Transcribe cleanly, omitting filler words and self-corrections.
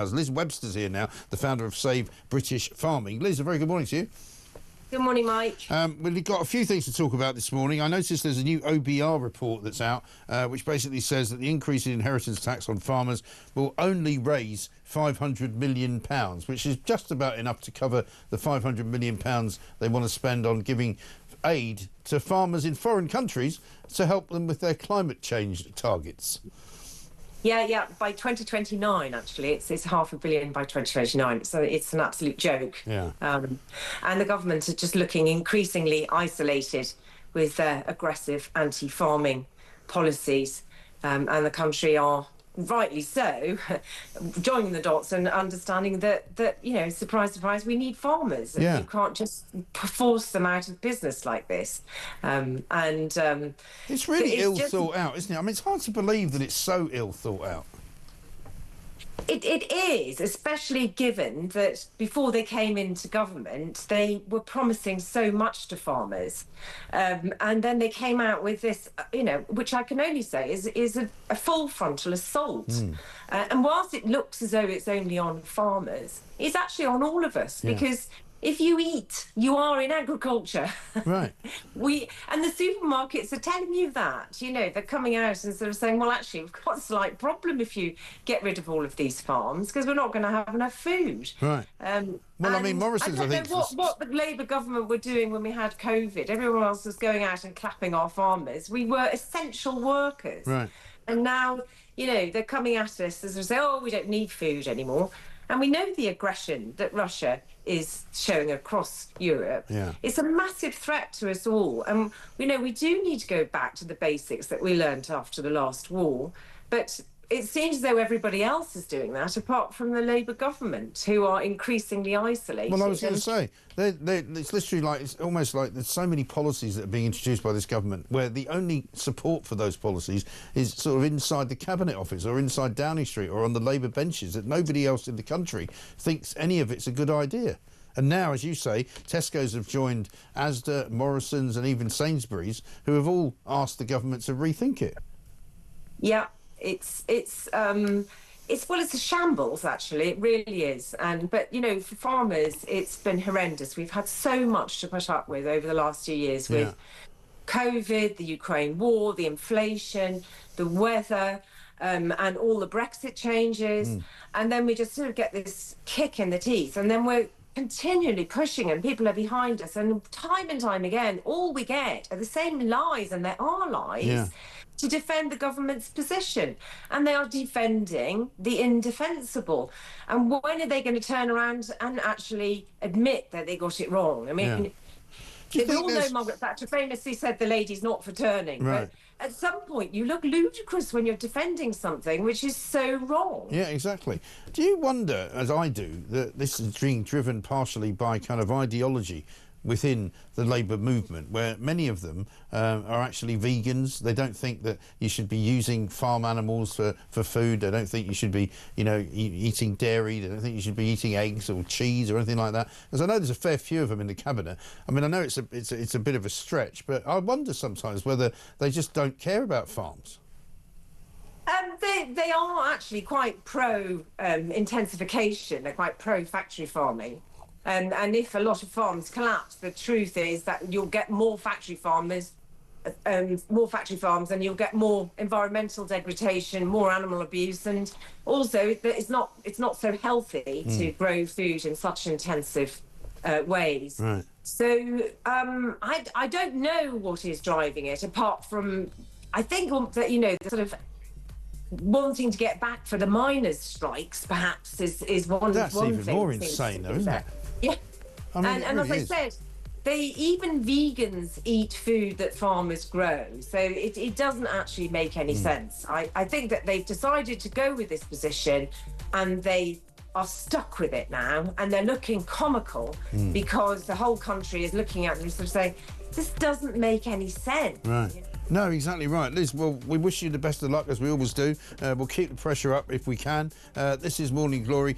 Liz Webster's here now, the founder of Save British Farming. Liz, a very good morning to you. Good morning, Mike. We've got a few things to talk about this morning. I noticed there's a new OBR report that's out, which basically says that the increase in inheritance tax on farmers will only raise £500 million, which is just about enough to cover the £500 million they want to spend on giving aid to farmers in foreign countries to help them with their climate change targets. Yeah. By 2029, actually, it's £500 million by 2029. So it's an absolute joke. Yeah. And the government are just looking increasingly isolated with their aggressive anti-farming policies. And the country are, rightly so, joining the dots and understanding that surprise, surprise, we need farmers. And you can't just force them out of business like this. It's really thought out, isn't it? I mean, it's hard to believe that it's so ill thought out. It is, especially given that before they came into government, they were promising so much to farmers. And then they came out with this, which I can only say is a full frontal assault. And whilst it looks as though it's only on farmers, it's actually on all of us, because if you eat, you are in agriculture. Right. And the supermarkets are telling you that, they're coming out and sort of saying, well, actually, we've got a slight problem if you get rid of all of these farms, because we're not going to have enough food. Right. Well, I mean, Morrison's, I don't know what the Labour government were doing when we had COVID. Everyone else was going out and clapping our farmers. We were essential workers. Right. And now, they're coming at us as they say, oh, we don't need food anymore. And we know the aggression that Russia is showing across Europe. Yeah. It's a massive threat to us all. And we do need to go back to the basics that we learned after the last war. But it seems as though everybody else is doing that, apart from the Labour government, who are increasingly isolated. Well, I was going to say, it's literally it's almost like there's so many policies that are being introduced by this government where the only support for those policies is sort of inside the Cabinet Office or inside Downing Street or on the Labour benches, that nobody else in the country thinks any of it's a good idea. And now, as you say, Tesco's have joined Asda, Morrison's and even Sainsbury's, who have all asked the government to rethink it. Yeah. It's a shambles, actually. It really is. But for farmers, it's been horrendous. We've had so much to put up with over the last few years with COVID, the Ukraine war, the inflation, the weather, and all the Brexit changes. And then we just sort of get this kick in the teeth, and then we're continually pushing and people are behind us, and time again all we get are the same lies, and there are lies to defend the government's position, and they are defending the indefensible. And when are they going to turn around and actually admit that they got it wrong? I mean, we all know Margaret Thatcher famously said the lady's not for turning, but at some point you look ludicrous when you're defending something which is so wrong. Yeah, exactly. Do you wonder, as I do, that this is being driven partially by kind of ideology within the Labour movement, where many of them are actually vegans? They don't think that you should be using farm animals for food. They don't think you should be, eating dairy. They don't think you should be eating eggs or cheese or anything like that. Because I know there's a fair few of them in the cabinet. I mean, I know it's a bit of a stretch, but I wonder sometimes whether they just don't care about farms. They are actually quite pro intensification. They're quite pro factory farming. And if a lot of farms collapse, the truth is that you'll get more factory farms, and you'll get more environmental degradation, more animal abuse, and also it's not so healthy to grow food in such intensive ways. Right. So I don't know what is driving it, apart from I think that the sort of wanting to get back for the miners' strikes, perhaps, is one thing. That's even more insane, though, isn't it? Yeah. I mean, and as I said, even vegans eat food that farmers grow, so it doesn't actually make any sense. I think that they've decided to go with this position, and they are stuck with it now, and they're looking comical because the whole country is looking at them and sort of saying, this doesn't make any sense. Right. No, exactly right. Liz, well, we wish you the best of luck, as we always do. We'll keep the pressure up if we can. This is Morning Glory.